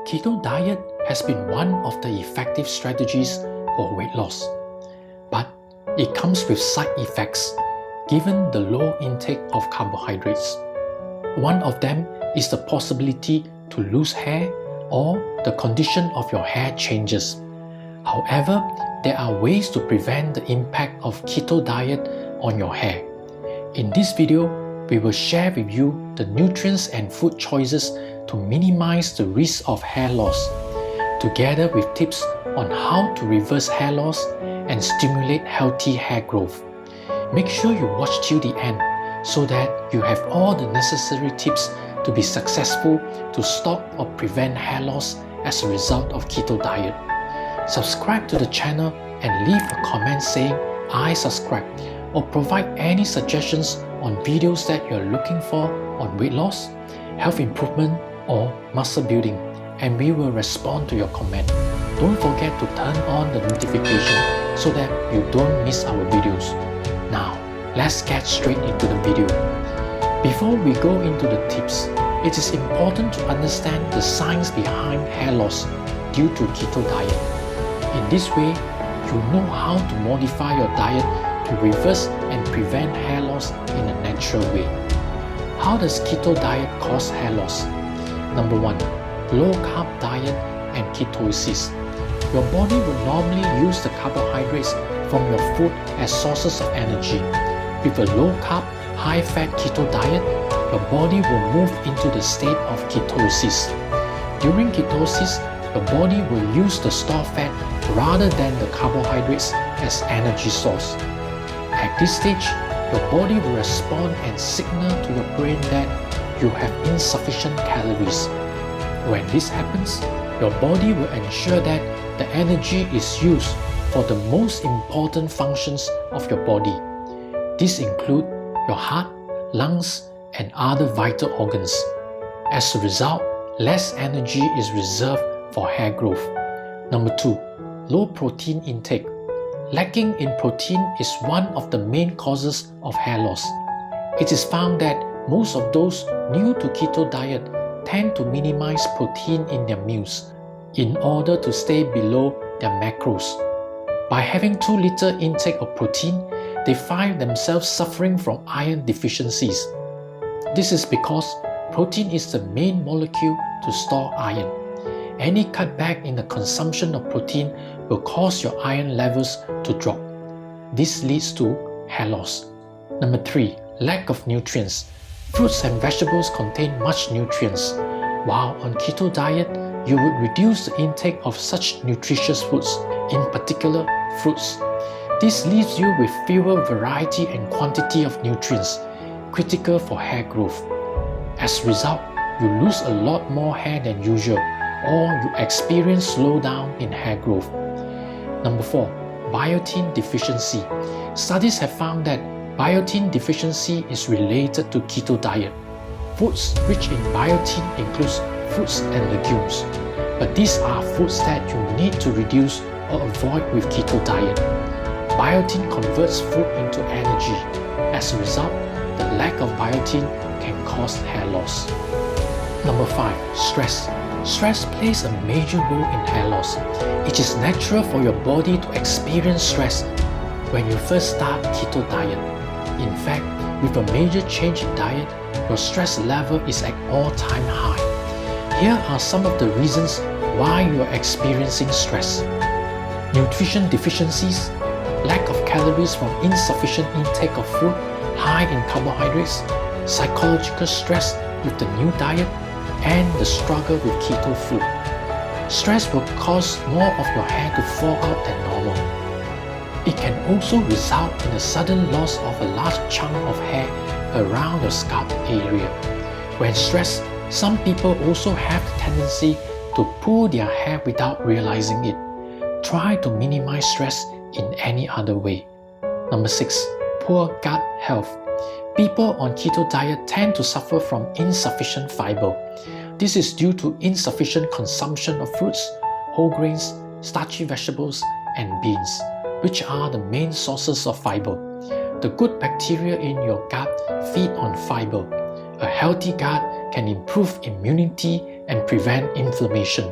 Keto diet has been one of the effective strategies for weight loss, but it comes with side effects given the low intake of carbohydrates. One of them is the possibility to lose hair or the condition of your hair changes. However, there are ways to prevent the impact of keto diet on your hair. In this video, we will share with you the nutrients and food choices to minimize the risk of hair loss, together with tips on how to reverse hair loss and stimulate healthy hair growth. Make sure you watch till the end so that you have all the necessary tips to be successful to stop or prevent hair loss as a result of keto diet. Subscribe to the channel and leave a comment saying "I subscribe" or provide any suggestions on videos that you're looking for on weight loss, health improvement, or muscle building, and we will respond to your comment. Don't forget to turn on the notification so that you don't miss our videos. Now, let's get straight into the video. Before we go into the tips, it is important to understand the science behind hair loss due to keto diet. In this way, you know how to modify your diet to reverse and prevent hair loss in a natural way. How does keto diet cause hair loss? Number 1. Low carb diet and ketosis. Your body will normally use the carbohydrates from your food as sources of energy. With a low carb, high fat keto diet, your body will move into the state of ketosis. During ketosis, the body will use the stored fat rather than the carbohydrates as energy source. At this stage, your body will respond and signal to your brain that you have insufficient calories. When this happens, your body will ensure that the energy is used for the most important functions of your body. These include your heart, lungs, and other vital organs. As a result, less energy is reserved for hair growth. Number 2. Low protein intake. Lacking in protein is one of the main causes of hair loss. It is found that most of those new to keto diet tend to minimize protein in their meals in order to stay below their macros. By having too little intake of protein, they find themselves suffering from iron deficiencies. This is because protein is the main molecule to store iron. Any cutback in the consumption of protein will cause your iron levels to drop. This leads to hair loss. Number 3. Lack of nutrients. Fruits and vegetables contain much nutrients. While on keto diet, you would reduce the intake of such nutritious foods, in particular fruits. This leaves you with fewer variety and quantity of nutrients, critical for hair growth. As a result, you lose a lot more hair than usual, or you experience slowdown in hair growth. Number 4. Biotin deficiency. Studies have found that biotin deficiency is related to keto diet. Foods rich in biotin includes fruits and legumes, but these are foods that you need to reduce or avoid with keto diet. Biotin converts food into energy. As a result, the lack of biotin can cause hair loss. Number 5. Stress. Stress plays a major role in hair loss. It is natural for your body to experience stress when you first start keto diet. In fact, with a major change in diet, your stress level is at all-time high. Here are some of the reasons why you are experiencing stress. Nutrition deficiencies, lack of calories from insufficient intake of food high in carbohydrates, psychological stress with the new diet, and the struggle with keto food. Stress will cause more of your hair to fall out than normal. It can also result in a sudden loss of a large chunk of hair around your scalp area. When stressed, some people also have the tendency to pull their hair without realizing it. Try to minimize stress in any other way. Number 6. Poor gut health. People on keto diet tend to suffer from insufficient fiber. This is due to insufficient consumption of fruits, whole grains, starchy vegetables, and beans, which are the main sources of fiber. The good bacteria in your gut feed on fiber. A healthy gut can improve immunity and prevent inflammation.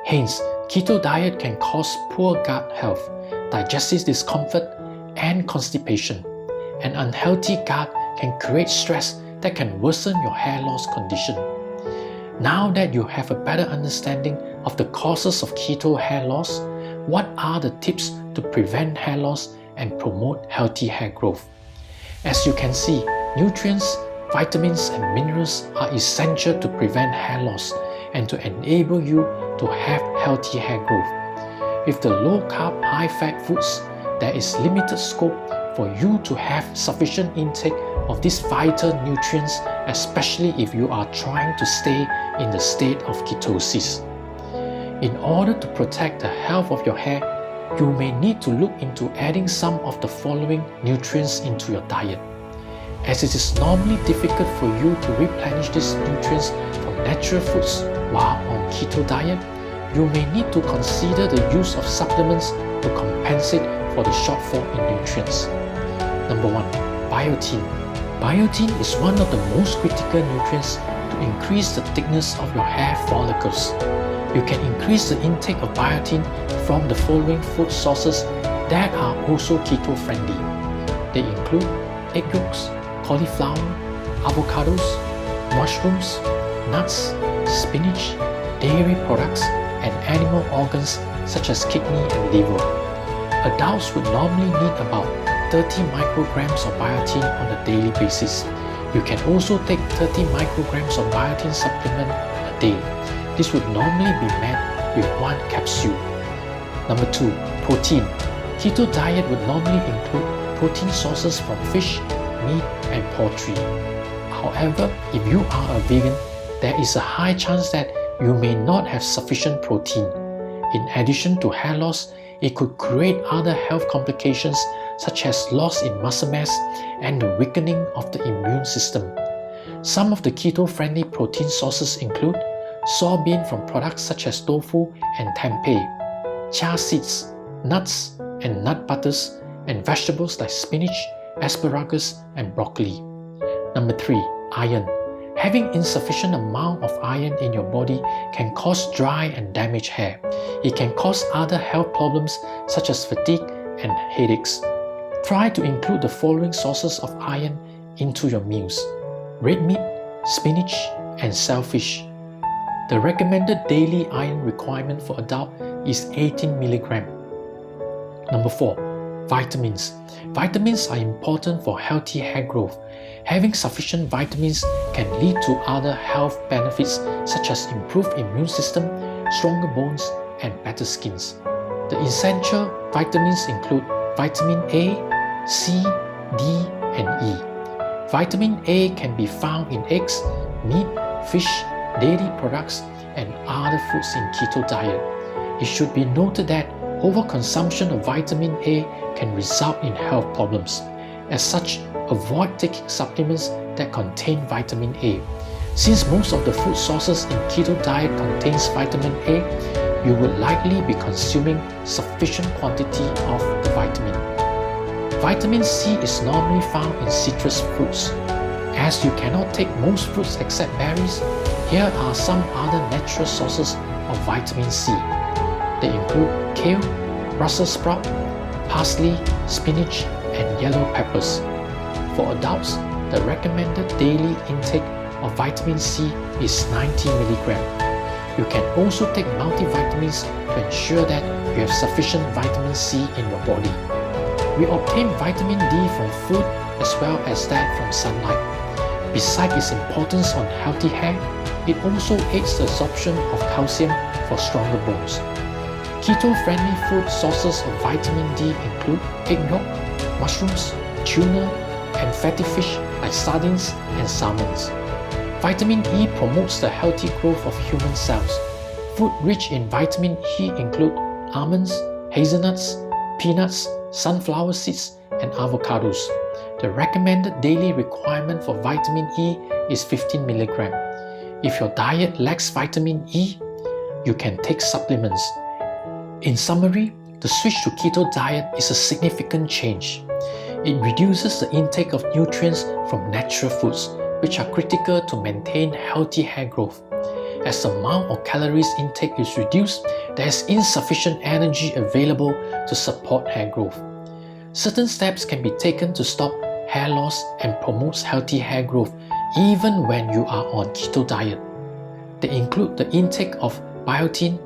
Hence, keto diet can cause poor gut health, digestive discomfort, and constipation. An unhealthy gut can create stress that can worsen your hair loss condition. Now that you have a better understanding of the causes of keto hair loss, what are the tips to prevent hair loss and promote healthy hair growth? As you can see, nutrients, vitamins, and minerals are essential to prevent hair loss and to enable you to have healthy hair growth. With the low-carb, high-fat foods, there is limited scope for you to have sufficient intake of these vital nutrients, especially if you are trying to stay in the state of ketosis. In order to protect the health of your hair, you may need to look into adding some of the following nutrients into your diet. As it is normally difficult for you to replenish these nutrients from natural foods while on keto diet, you may need to consider the use of supplements to compensate for the shortfall in nutrients. Number 1. Biotin. Biotin is one of the most critical nutrients to increase the thickness of your hair follicles. You can increase the intake of biotin from the following food sources that are also keto-friendly. They include egg yolks, cauliflower, avocados, mushrooms, nuts, spinach, dairy products, and animal organs such as kidney and liver. Adults would normally need about 30 micrograms of biotin on a daily basis. You can also take 30 micrograms of biotin supplement a day. This would normally be met with 1 capsule. Number 2. Protein. Keto diet would normally include protein sources from fish, meat, and poultry. However, if you are a vegan, there is a high chance that you may not have sufficient protein. In addition to hair loss, it could create other health complications such as loss in muscle mass and the weakening of the immune system. Some of the keto-friendly protein sources include soybean from products such as tofu and tempeh, chia seeds, nuts and nut butters, and vegetables like spinach, asparagus, and broccoli. Number 3. Iron. Having insufficient amount of iron in your body can cause dry and damaged hair. It can cause other health problems such as fatigue and headaches. Try to include the following sources of iron into your meals: red meat, spinach, and shellfish. The recommended daily iron requirement for adult is 18 mg. Number 4. Vitamins. Vitamins are important for healthy hair growth. Having sufficient vitamins can lead to other health benefits such as improved immune system, stronger bones, and better skins. The essential vitamins include vitamin A, C, D, and E. Vitamin A can be found in eggs, meat, fish, dairy products, and other foods in keto diet. It should be noted that overconsumption of vitamin A can result in health problems. As such, avoid taking supplements that contain vitamin A. Since most of the food sources in keto diet contains vitamin A, you would likely be consuming sufficient quantity of the vitamin. Vitamin C is normally found in citrus fruits. As you cannot take most fruits except berries, here are some other natural sources of vitamin C. They include kale, Brussels sprout, parsley, spinach, and yellow peppers. For adults, the recommended daily intake of vitamin C is 90 mg. You can also take multivitamins to ensure that you have sufficient vitamin C in your body. We obtain vitamin D from food as well as that from sunlight. Besides its importance on healthy hair, it also aids the absorption of calcium for stronger bones. Keto-friendly food sources of vitamin D include egg yolk, mushrooms, tuna, and fatty fish like sardines and salmons. Vitamin E promotes the healthy growth of human cells. Food rich in vitamin E include almonds, hazelnuts, peanuts, sunflower seeds, and avocados. The recommended daily requirement for vitamin E is 15 mg. If your diet lacks vitamin E, you can take supplements. In summary, the switch to keto diet is a significant change. It reduces the intake of nutrients from natural foods, which are critical to maintain healthy hair growth. as the amount of calories intake is reduced, there is insufficient energy available to support hair growth. Certain steps can be taken to stop hair loss and promote healthy hair growth even when you are on keto diet. They include the intake of biotin,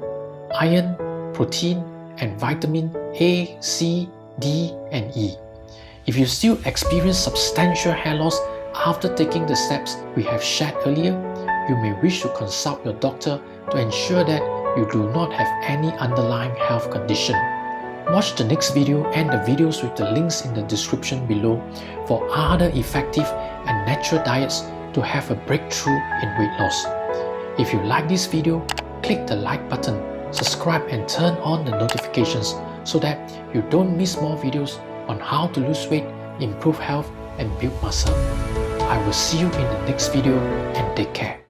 iron, protein, and vitamin A, C, D, and E. If you still experience substantial hair loss after taking the steps we have shared earlier, you may wish to consult your doctor to ensure that you do not have any underlying health condition. Watch the next video and the videos with the links in the description below for other effective and natural diets to have a breakthrough in weight loss. If you like this video, click the like button, subscribe and turn on the notifications so that you don't miss more videos on how to lose weight, improve health and build muscle. I will see you in the next video and take care.